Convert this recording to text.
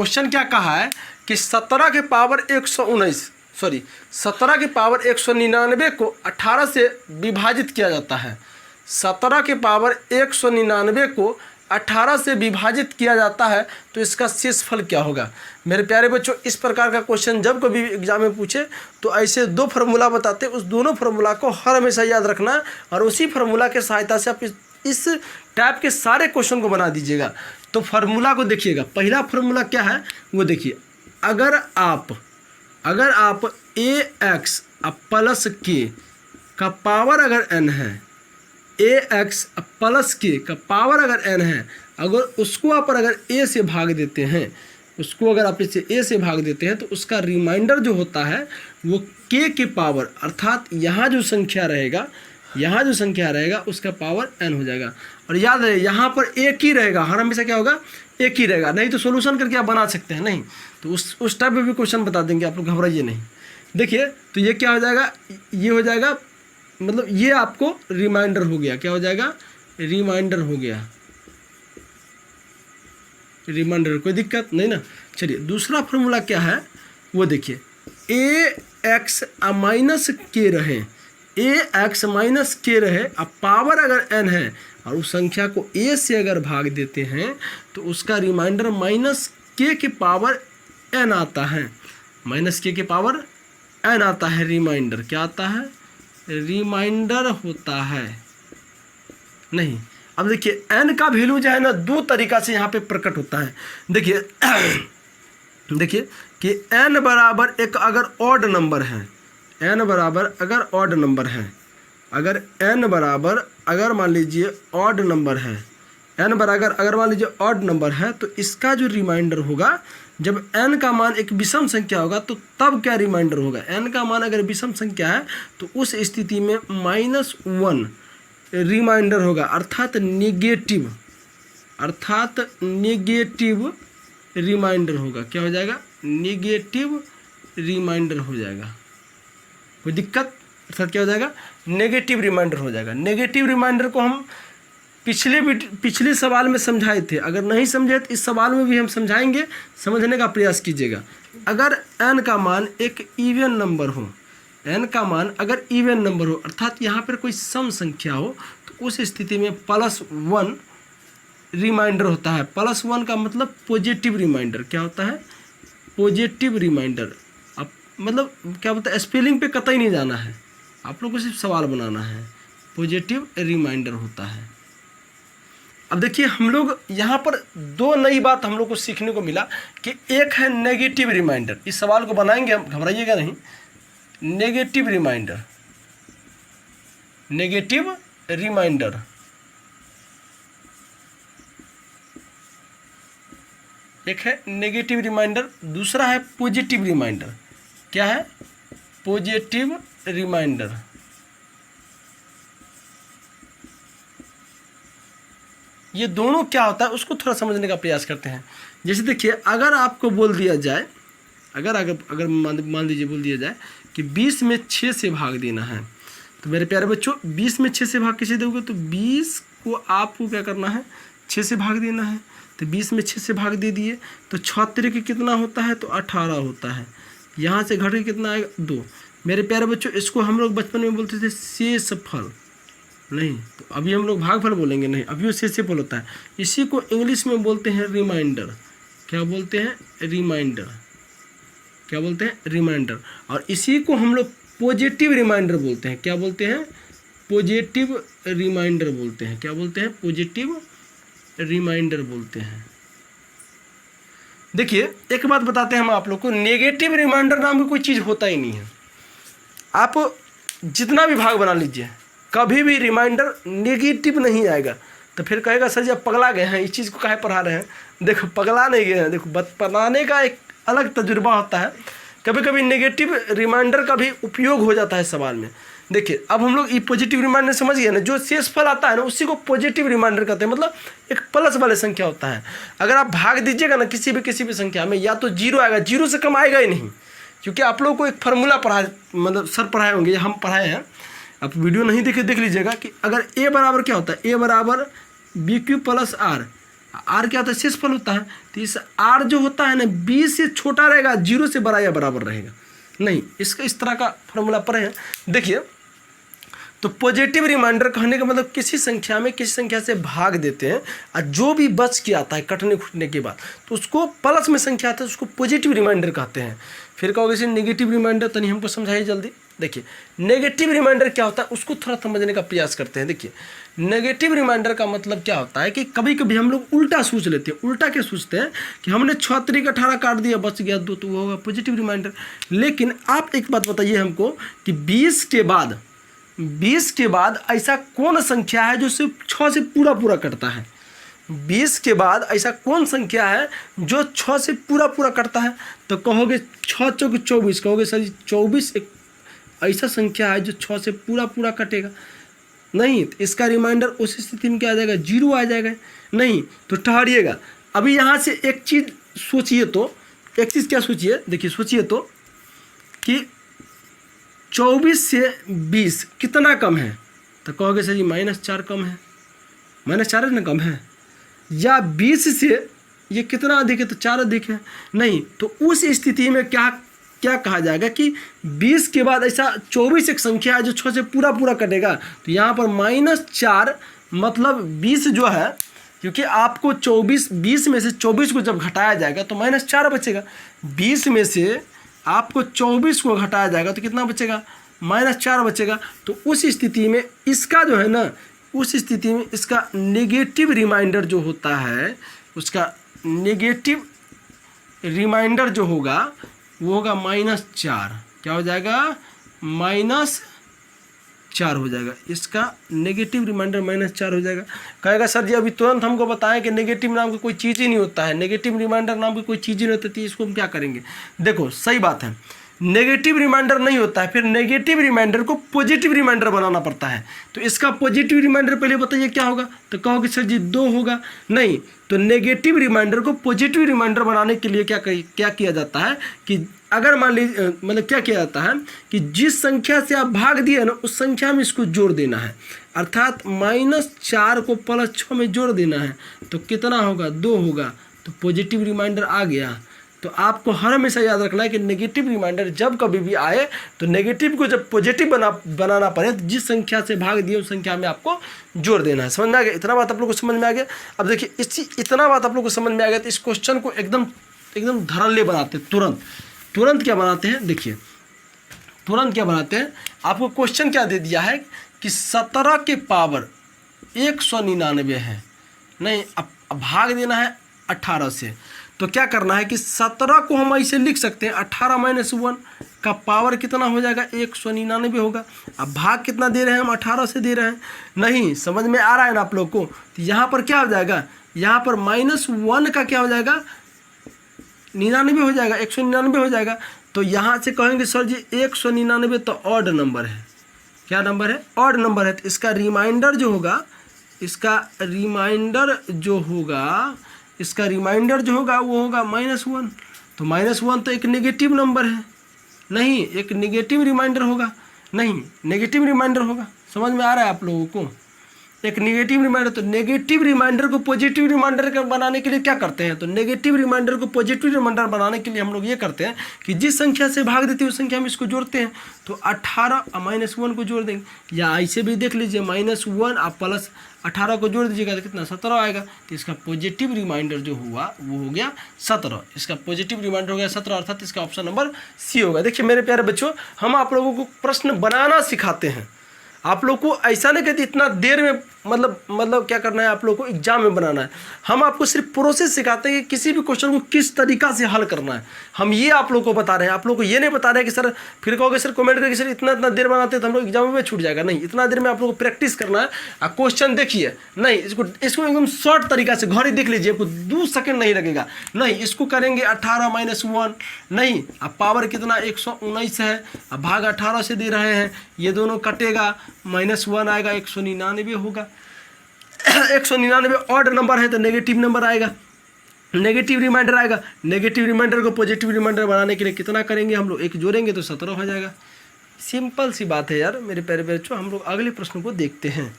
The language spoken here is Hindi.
क्वेश्चन क्या कहा है कि 17 के पावर 199 को 18 से विभाजित किया जाता है। 17 के पावर 199 को 18 से विभाजित किया जाता है तो इसका शेषफल क्या होगा। मेरे प्यारे बच्चों, इस प्रकार का क्वेश्चन जब कभी एग्जाम में पूछे तो ऐसे दो फार्मूला बताते, उस दोनों फार्मूला को हर हमेशा याद रखना और उसी फार्मूला के सहायता से आप इस टाइप के सारे क्वेश्चन को बना दीजिएगा। तो फार्मूला को देखिएगा। पहला फार्मूला क्या है वो देखिए। अगर आप ax प्लस के का पावर अगर n है, ax प्लस के का पावर अगर n है, अगर उसको आप अगर a से भाग देते हैं, उसको अगर आप इसे a से भाग देते हैं तो उसका रिमाइंडर जो होता है वो k के पावर, अर्थात यहाँ जो संख्या रहेगा उसका पावर n हो जाएगा। और याद रहे यहाँ पर एक ही रहेगा, हर हमेशा क्या होगा, एक ही रहेगा। नहीं तो सोल्यूशन करके आप बना सकते हैं, नहीं तो उस टाइप में भी क्वेश्चन बता देंगे, आप लोग घबराइए नहीं। देखिए तो ये क्या हो जाएगा, ये हो जाएगा, मतलब ये आपको रिमाइंडर हो गया। क्या हो जाएगा, रिमाइंडर हो गया, रिमाइंडर। कोई दिक्कत नहीं ना। चलिए दूसरा फार्मूला क्या है वो देखिए। ax माइनस के रहे, ax माइनस के रहे, अब पावर अगर n है और उस संख्या को a से अगर भाग देते हैं तो उसका रिमाइंडर माइनस k के पावर n आता है, माइनस k के पावर n आता है। रिमाइंडर क्या आता है, रिमाइंडर होता है। नहीं, अब देखिए n का वैल्यू जो है ना दो तरीका से यहाँ पे प्रकट होता है। देखिए कि n बराबर एक अगर ऑड नंबर है, n बराबर अगर ऑड नंबर है, अगर n बराबर अगर मान लीजिए ऑड नंबर है, n बराबर अगर मान लीजिए ऑड नंबर है तो इसका जो रिमाइंडर होगा, जब n का मान एक विषम संख्या होगा तो तब क्या रिमाइंडर होगा। n का मान अगर विषम संख्या है तो उस स्थिति में -1 रिमाइंडर होगा, अर्थात नेगेटिव रिमाइंडर होगा। क्या हो जाएगा, नेगेटिव रिमाइंडर हो जाएगा। कोई दिक्कत, अर्थात क्या हो जाएगा, नेगेटिव रिमाइंडर हो जाएगा। नेगेटिव रिमाइंडर को हम पिछले सवाल में समझाए थे, अगर नहीं समझे तो इस सवाल में भी हम समझाएंगे, समझने का प्रयास कीजिएगा। अगर n का मान एक इवन नंबर हो, n का मान अगर इवन नंबर हो, अर्थात यहाँ पर कोई सम संख्या हो, तो उस स्थिति में +1 रिमाइंडर होता है। +1 का मतलब पॉजिटिव रिमाइंडर। क्या होता है, पॉजिटिव रिमाइंडर। अब मतलब क्या बोलते हैं, स्पेलिंग पे कतई नहीं जाना है, आप लोग को सिर्फ सवाल बनाना है। पॉजिटिव रिमाइंडर होता है। अब देखिए हम लोग यहाँ पर दो नई बात हम लोग को सीखने को मिला कि एक है नेगेटिव रिमाइंडर, इस सवाल को बनाएंगे हम, घबराइएगा नहीं। नेगेटिव रिमाइंडर, नेगेटिव रिमाइंडर, एक है नेगेटिव रिमाइंडर, दूसरा है पॉजिटिव रिमाइंडर। क्या है, पॉजिटिव रिमाइंडर। ये दोनों क्या होता है उसको थोड़ा समझने का प्रयास करते हैं। जैसे देखिए अगर आपको बोल दिया जाए, अगर मान लीजिए बोल दिया जाए कि 20 में 6 से भाग देना है, तो मेरे प्यारे बच्चों 20 में 6 से भाग कैसे दोगे, तो 20 को आपको क्या करना है, 6 से भाग देना है। तो 20 में 6 से भाग दे दिए तो 6 के कितना होता है, तो 18 होता है। यहाँ से घट के कितना आएगा, 2। मेरे प्यारे बच्चों इसको हम लोग बचपन में बोलते थे शेषफल, नहीं तो अभी हम लोग भागफल बोलेंगे, नहीं अभी वो शेषफल होता है। इसी को इंग्लिश में बोलते हैं रिमाइंडर। क्या बोलते हैं, रिमाइंडर। क्या बोलते हैं, रिमाइंडर। और इसी को हम लोग पॉजिटिव रिमाइंडर बोलते हैं। क्या बोलते हैं, पॉजिटिव रिमाइंडर बोलते हैं। क्या बोलते हैं, पॉजिटिव रिमाइंडर बोलते हैं। देखिए एक बात बताते हैं हम आप लोग को, नेगेटिव रिमाइंडर नाम की कोई चीज़ होता ही नहीं है। आप जितना भी भाग बना लीजिए, कभी भी रिमाइंडर नेगेटिव नहीं आएगा। तो फिर कहेगा सर जी आप पगला गए हैं, इस चीज़ को काहे पढ़ा रहे हैं। देखो पगला नहीं गए हैं, देखो पढ़ाने का एक अलग तजुर्बा होता है। कभी कभी नेगेटिव रिमाइंडर का भी उपयोग हो जाता है सवाल में। देखिए अब हम लोग ये पॉजिटिव रिमाइंडर समझ गए ना, जो शेषफल आता है ना उसी को पॉजिटिव रिमाइंडर कहते हैं। मतलब एक प्लस वाले संख्या होता है। अगर आप भाग दीजिएगा ना किसी भी संख्या में, या तो 0 आएगा, 0 से कम आएगा ही नहीं। क्योंकि आप लोगों को एक फार्मूला मतलब सर पढ़ाए होंगे, हम पढ़ाए हैं, आप वीडियो नहीं देखे देख लीजिएगा कि अगर a बराबर क्या होता है, a बराबर BQ + R, आर क्या होता है, शेषफल होता है। तो इस आर जो होता है ना 20 से छोटा रहेगा, 0 से बड़ा या बराबर रहेगा, नहीं इसका इस तरह का फॉर्मूला पढ़े हैं। देखिए तो पॉजिटिव रिमाइंडर कहने का मतलब किसी संख्या में किसी संख्या से भाग देते हैं और जो भी बच के आता है कटने खुटने के बाद तो उसको प्लस में संख्या आता है, उसको पॉजिटिव रिमाइंडर कहते हैं। फिर कहोगे इसे नेगेटिव रिमाइंडर, तो नहीं हमको समझाइए जल्दी। देखिए नेगेटिव रिमाइंडर क्या होता है उसको थोड़ा समझने का प्रयास करते हैं। देखिए नेगेटिव रिमाइंडर का मतलब क्या होता है कि कभी कभी हम लोग उल्टा सोच लेते हैं। उल्टा क्या सोचते हैं कि हमने 6 3 18 काट दिया, बच गया 2, तो वो होगा पॉजिटिव रिमाइंडर। लेकिन आप एक बात बताइए हमको कि 20 के बाद ऐसा कौन संख्या है जो सिर्फ 6 से पूरा कटता है? 20 के बाद ऐसा कौन संख्या है जो 6 से पूरा कटता है? तो कहोगे 6 चौक 24, कहोगे सर 24 एक ऐसा संख्या है जो 6 से पूरा कटेगा। नहीं, तो इसका रिमाइंडर उस स्थिति में क्या आ जाएगा, 0 आ जाएगा। नहीं तो ठहरिएगा, अभी यहाँ से एक चीज़ सोचिए, तो एक चीज़ क्या सोचिए, देखिए सोचिए तो कि 24 से 20 कितना कम है? तो कहोगे सर जी -4 कम है, -4 है ना कम है, या 20 से ये कितना अधिक है? तो 4 अधिक है। नहीं तो उस स्थिति में क्या कहा जाएगा कि 20 के बाद ऐसा 24 एक संख्या है जो 6 से पूरा कटेगा। तो यहाँ पर -4 मतलब 20 जो है, क्योंकि आपको 20 में से 24 को जब घटाया जाएगा तो -4 बचेगा। 20 में से आपको 24 को घटाया जाएगा तो कितना बचेगा, -4 बचेगा। तो उस स्थिति में इसका जो है ना, उस स्थिति में इसका नेगेटिव रिमाइंडर जो होता है, उसका नेगेटिव रिमाइंडर जो होगा वो होगा -4। क्या हो जाएगा, -4 हो जाएगा। इसका नेगेटिव रिमाइंडर -4 हो जाएगा। कहेगा सर जी अभी तुरंत हमको बताएं कि नेगेटिव नाम की कोई चीज़ ही नहीं होता है, नेगेटिव रिमाइंडर नाम की कोई चीज़ ही नहीं होती, इसको हम क्या करेंगे? देखो सही बात है, नेगेटिव रिमाइंडर नहीं होता है, फिर नेगेटिव रिमाइंडर को पॉजिटिव रिमाइंडर बनाना पड़ता है। तो इसका पॉजिटिव रिमाइंडर पहले बताइए क्या होगा? तो कहोगे सर जी 2 होगा। नहीं, तो नेगेटिव रिमाइंडर को पॉजिटिव रिमाइंडर बनाने के लिए क्या किया जाता है कि अगर मान लीजिए मतलब क्या किया जाता है कि जिस संख्या से आप भाग दिए ना उस संख्या में इसको जोड़ देना है, अर्थात -4 को +6 में जोड़ देना है। तो कितना होगा, 2 होगा। तो पॉजिटिव रिमाइंडर आ गया। तो आपको हर हमेशा याद रखना है कि नेगेटिव रिमाइंडर जब कभी भी आए तो नेगेटिव को जब पॉजिटिव बनाना पड़े तो जिस संख्या से भाग दिए उस संख्या में आपको जोड़ देना है। समझ में आ गया? इतना बात आप लोग को समझ में आ गया। अब देखिए इतना बात आप लोग को समझ में आ गया तो इस क्वेश्चन को एकदम धड़ल्ले बनाते हैं। तुरंत क्या बनाते हैं, देखिए तुरंत क्या बनाते हैं, आपको क्वेश्चन क्या दे दिया है कि 17 के पावर 199 है। नहीं, अब भाग देना है 18 से। तो क्या करना है कि 17 को हम ऐसे लिख सकते हैं, 18 - 1 का पावर कितना हो जाएगा, 199 होगा। अब भाग कितना दे रहे हैं हम, 18 से दे रहे हैं। नहीं समझ में आ रहा है ना आप लोग को? तो यहाँ पर क्या हो जाएगा, यहाँ पर -1 का क्या हो जाएगा, 99 हो जाएगा, 199 हो जाएगा। तो यहाँ से कहेंगे सर जी 199 तो ऑड नंबर है। क्या नंबर है, ऑड नंबर है। तो इसका रिमाइंडर जो होगा, वो होगा -1। तो -1 तो एक नेगेटिव नंबर है, नहीं एक नेगेटिव रिमाइंडर होगा, नहीं नेगेटिव रिमाइंडर होगा। समझ में आ रहा है आप लोगों को? एक नेगेटिव रिमाइंडर। तो नेगेटिव रिमाइंडर को पॉजिटिव रिमाइंडर बनाने के लिए क्या करते हैं, तो नेगेटिव रिमाइंडर को पॉजिटिव रिमाइंडर बनाने के लिए हम लोग ये करते हैं कि जिस संख्या से भाग देते हैं उस संख्या में इसको जोड़ते हैं। तो 18 -1 को जोड़ देंगे, या ऐसे भी देख लीजिए -1 आप +18 को जोड़ दीजिएगा तो कितना 17 आएगा। तो इसका पॉजिटिव रिमाइंडर जो हुआ वो हो गया 17। इसका पॉजिटिव रिमाइंडर हो गया 17, अर्थात इसका ऑप्शन नंबर सी होगा। देखिए मेरे प्यारे बच्चों, हम आप लोगों को प्रश्न बनाना सिखाते हैं। आप लोग को ऐसा नहीं कहते इतना देर में मतलब क्या करना है, आप लोग को एग्जाम में बनाना है। हम आपको सिर्फ प्रोसेस सिखाते हैं कि किसी भी क्वेश्चन को किस तरीका से हल करना है, हम ये आप लोग को बता रहे हैं। आप लोग को ये नहीं बता रहे हैं कि सर फिर कहोगे सर कमेंट करके सर इतना देर बनाते हैं तो हम लोग एग्जाम में छूट जाएगा। नहीं, इतना देर में आप लोग को प्रैक्टिस करना है। आप क्वेश्चन देखिए, नहीं इसको एकदम शॉर्ट तरीका से घर ही देख लीजिए, आपको 2 सेकेंड नहीं लगेगा। नहीं, इसको करेंगे 18 - 1, नहीं अब पावर कितना 119 है, अब भाग 18 से दे रहे हैं, ये दोनों कटेगा, -1 आएगा, 199 होगा। 199 ऑड नंबर है तो नेगेटिव नंबर आएगा, नेगेटिव रिमाइंडर आएगा। नेगेटिव रिमाइंडर को पॉजिटिव रिमाइंडर बनाने के लिए कितना करेंगे हम लोग, 1 जोड़ेंगे तो 17 हो जाएगा। सिंपल सी बात है यार मेरे प्यारे बच्चों। हम लोग अगले प्रश्न को देखते हैं।